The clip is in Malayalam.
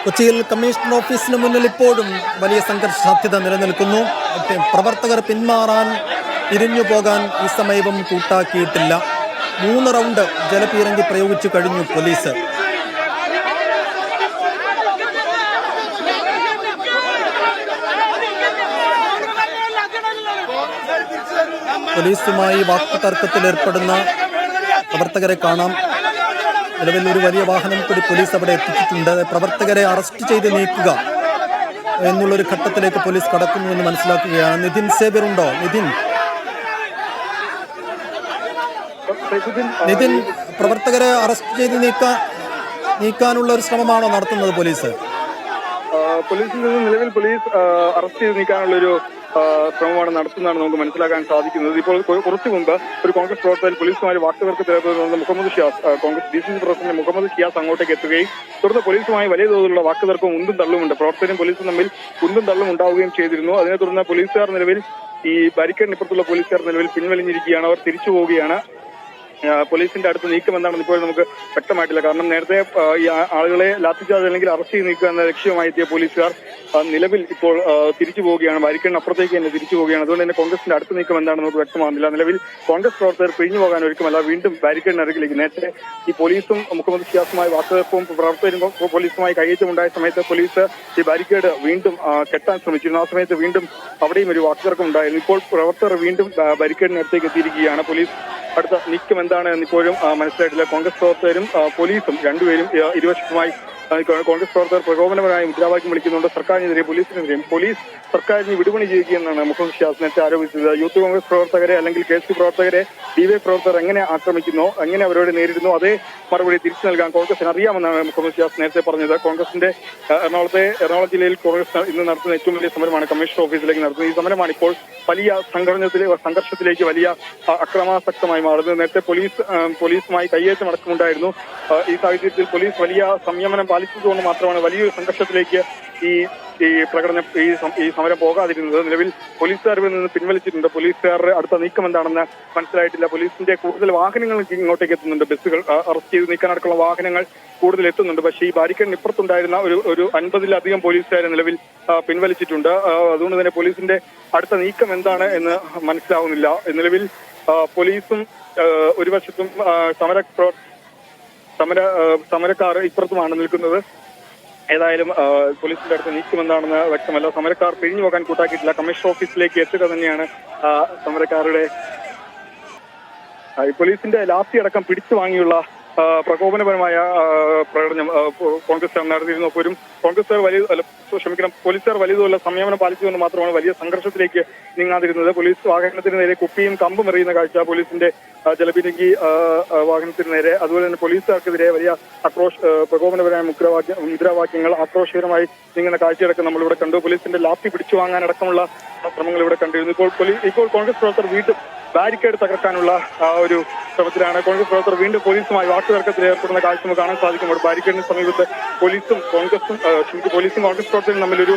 കൊച്ചിയിൽ കമ്മീഷണർ ഓഫീസിന് മുന്നിൽ ഇപ്പോഴും വലിയ സംഘർഷ സാധ്യത നിലനിൽക്കുന്നു. പ്രവർത്തകർ പിന്മാറാൻ തിരിഞ്ഞു പോകാൻ ഈ സമയവും കൂട്ടാക്കിയിട്ടില്ല. 3 റൗണ്ട് ജലപീരങ്കി പ്രയോഗിച്ചു കഴിഞ്ഞു പോലീസ്. പോലീസുമായി വാക്കുതർക്കത്തിലേർപ്പെടുന്ന പ്രവർത്തകരെ കാണാം. നിലവിൽ ഒരു വലിയ വാഹനം കൂടി പോലീസ് അവിടെ എത്തിച്ചിട്ടുണ്ട്. പ്രവർത്തകരെ അറസ്റ്റ് ചെയ്ത് നീക്കുക എന്നുള്ളൊരു ഘട്ടത്തിലേക്ക് പോലീസ് കടക്കുന്നു എന്ന് മനസ്സിലാക്കുകയാണ്. നിതിൻ സേവ്യർ ഉണ്ടോ? നിതിൻ, പ്രവർത്തകരെ അറസ്റ്റ് ചെയ്ത് നീക്കാനുള്ള ഒരു ശ്രമമാണോ നടത്തുന്നത് പോലീസ്? പോലീസിൽ നിന്ന് നിലവിൽ പോലീസ് അറസ്റ്റ് ചെയ്ത് നീക്കാനുള്ളൊരു ശ്രമമാണ് നടത്തുന്നതാണ് നമുക്ക് മനസ്സിലാക്കാൻ സാധിക്കുന്നത്. ഇപ്പോൾ കുറച്ചു മുമ്പ് ഒരു കോൺഗ്രസ് പ്രവർത്തകർ പോലീസുമായി വാക്കുതർക്കത്തിലേർപ്പെടുന്ന മുഹമ്മദ് ഷിയാസ്, കോൺഗ്രസ് DCC പ്രസിഡന്റ് മുഹമ്മദ് ഷിയാസ് അങ്ങോട്ടേക്ക് എത്തുകയും തുടർന്ന് പോലീസുമായി വലിയ തോതിലുള്ള വാക്കുതർക്കവും ഉന്തും തള്ളുമുണ്ട്. പ്രവർത്തകരും പോലീസും തമ്മിൽ ഉന്തും തള്ളും ഉണ്ടാവുകയും ചെയ്തിരുന്നു. അതിനെ തുടർന്ന് പോലീസുകാർ നിലവിൽ ഈ ബാരിക്കേഡിനിപ്പുറത്തുള്ള പോലീസുകാർ നിലവിൽ പിൻവലിഞ്ഞിരിക്കുകയാണ്. അവർ തിരിച്ചു പോവുകയാണ്. പോലീസിന്റെ അടുത്ത് നീക്കം എന്താണെന്ന് ഇപ്പോൾ നമുക്ക് വ്യക്തമായിട്ടില്ല. കാരണം നേരത്തെ ഈ ആളുകളെ ലാത്തിച്ചാർജ് അല്ലെങ്കിൽ അറസ്റ്റ് ചെയ്ത് നീക്കുക എന്ന ലക്ഷ്യമായി എത്തിയ പോലീസുകാർ നിലവിൽ ഇപ്പോൾ തിരിച്ചു പോവുകയാണ്. ബാരിക്കേഡിന് അപ്പുറത്തേക്ക് തന്നെ തിരിച്ചു പോവുകയാണ്. അതുകൊണ്ട് തന്നെ കോൺഗ്രസിന്റെ അടുത്ത നീക്കം എന്താണെന്ന് നമുക്ക് വ്യക്തമാകുന്നില്ല. നിലവിൽ കോൺഗ്രസ് പ്രവർത്തകർ പിരിഞ്ഞു പോകാൻ ഒരുക്കമല്ല, വീണ്ടും ബാരിക്കേഡിന് അരികിലേക്ക്. നേരത്തെ ഈ പോലീസും മുഖ്യമന്ത്രി ഷിയാസുമായി വാക്കുതർക്കവും പ്രവർത്തകരും പോലീസുമായി കയ്യേറ്റമുണ്ടായ സമയത്ത് പോലീസ് ഈ ബാരിക്കേഡ് വീണ്ടും കെട്ടാൻ ശ്രമിച്ചിരുന്നു. ആ സമയത്ത് വീണ്ടും അവിടെയും ഒരു വാക്കുതർക്കം ഉണ്ടായിരുന്നു. ഇപ്പോൾ പ്രവർത്തകർ വീണ്ടും ബാരിക്കേഡിന് അടുത്തേക്ക് എത്തിയിരിക്കുകയാണ്. പോലീസ് അടുത്ത നീക്കം എന്താണ് എന്നിപ്പോഴും മനസ്സിലായിട്ടില്ല. കോൺഗ്രസ് പ്രവർത്തകരും പോലീസും രണ്ടുപേരും ഇരുവശത്തുമായി കോൺഗ്രസ് പ്രവർത്തകർ പ്രകോപനപരമായ മുദ്രാവാക്യം വിളിക്കുന്നുണ്ട്. സർക്കാരിനെതിരെ പോലീസിനെതിരെയും പോലീസ് സർക്കാരിനെ വിടുപണി ചെയ്യുകയെന്നാണ് മുഖ്യമന്ത്രി ഷിയാസ് നേരത്തെ ആരോപിച്ചത്. യൂത്ത് കോൺഗ്രസ് പ്രവർത്തകരെ അല്ലെങ്കിൽ KSP പ്രവർത്തകരെ DY പ്രവർത്തകർ എങ്ങനെ ആക്രമിക്കുന്നോ, എങ്ങനെ അവരോട് നേരിടുന്നു, അതേ മറുപടി തിരിച്ചു നൽകാൻ കോൺഗ്രസിന് അറിയാമെന്നാണ് മുഖ്യമന്ത്രി ഷിയാസ് നേരത്തെ പറഞ്ഞത്. കോൺഗ്രസിന്റെ എറണാകുളം ജില്ലയിൽ കോൺഗ്രസ് ഇന്ന് നടത്തുന്ന ഏറ്റവും വലിയ സമരമാണ് കമ്മീഷണർ ഓഫീസിലേക്ക് നടത്തുന്നത്. ഈ സമരമാണ് ഇപ്പോൾ വലിയ സംഘർഷത്തിലേക്ക് വലിയ അക്രമാസക്തമായി മാറുന്നത്. നേരത്തെ പോലീസുമായി കയ്യേറ്റം അടക്കമുണ്ടായിരുന്നു. ഈ സാഹചര്യത്തിൽ പോലീസ് വലിയ സംയമനം പാലിച്ചതുകൊണ്ട് മാത്രമാണ് വലിയൊരു സംഘർഷത്തിലേക്ക് ഈ സമരം പോകാതിരുന്നത്. നിലവിൽ പോലീസുകാരിൽ നിന്ന് പിൻവലിച്ചിട്ടുണ്ട്. പോലീസുകാരുടെ അടുത്ത നീക്കം എന്താണെന്ന് മനസ്സിലായിട്ടില്ല. പോലീസിന്റെ കൂടുതൽ വാഹനങ്ങൾ ഇങ്ങോട്ടേക്ക് എത്തുന്നുണ്ട്. ബസ്സുകൾ അറസ്റ്റ് ചെയ്ത് നീക്കാനടക്കമുള്ള വാഹനങ്ങൾ കൂടുതൽ എത്തുന്നുണ്ട്. പക്ഷേ ഈ ബാരിക്കേഡിന് ഇപ്പുറത്തുണ്ടായിരുന്ന ഒരു 50-ലധികം പോലീസുകാരെ നിലവിൽ പിൻവലിച്ചിട്ടുണ്ട്. അതുകൊണ്ട് തന്നെ പോലീസിന്റെ അടുത്ത നീക്കം എന്താണ് എന്ന് മനസ്സിലാവുന്നില്ല. നിലവിൽ പോലീസും ഒരു വശത്തും സമരക്കാർ ഇപ്പുറത്തുമാണ് നിൽക്കുന്നത്. ഏതായാലും പോലീസിന്റെ അടുത്ത് നീക്കം എന്താണെന്ന് വ്യക്തമല്ല. സമരക്കാർ പിരിഞ്ഞു പോകാൻ കൂട്ടാക്കിയിട്ടില്ല. കമ്മീഷണർ ഓഫീസിലേക്ക് എത്തുക തന്നെയാണ് സമരക്കാരുടെ. പോലീസിന്റെ ലാത്തി അടക്കം പിടിച്ചു വാങ്ങിയുള്ള പ്രകോപനപരമായ പ്രകടനം കോൺഗ്രസ് നടത്തിയിരുന്നു. അപ്പോഴും പോലീസുകാർ വലിയതുള്ള സംയമനം പാലിച്ചുകൊണ്ട് മാത്രമാണ് വലിയ സംഘർഷത്തിലേക്ക് നീങ്ങാതിരുന്നത്. പോലീസ് വാഹനത്തിന് നേരെ കുപ്പിയും കമ്പും എറിയുന്ന കാഴ്ച പോലീസിന്റെ ജലപീരങ്കി വാഹനത്തിന് നേരെ, അതുപോലെ തന്നെ പോലീസുകാർക്കെതിരെ വലിയ പ്രകോപനപരമായ മുദ്രാവാക്യങ്ങൾ ആക്രോശകരമായി നീങ്ങുന്ന കാഴ്ചയടക്കം നമ്മളിവിടെ കണ്ടു. പോലീസിന്റെ ലാത്തി പിടിച്ചു വാങ്ങാനടക്കമുള്ള ശ്രമങ്ങൾ ഇവിടെ കണ്ടിരുന്നു. ഇപ്പോൾ കോൺഗ്രസ് പ്രവർത്തകർ വീണ്ടും ബാരിക്കേഡ് തകർക്കാനുള്ള ഒരു ശ്രമത്തിലാണ്. കോൺഗ്രസ് പ്രവർത്തകർ വീണ്ടും പോലീസുമായി വാക്കുതർക്കത്തിൽ ഏർപ്പെടുന്ന കാഴ്ച നമുക്ക് കാണാൻ സാധിക്കുമ്പോൾ ബാരിക്കേഡിന് സമീപത്ത് പോലീസും കോൺഗ്രസ് പ്രവർത്തകരും തമ്മിലൊരു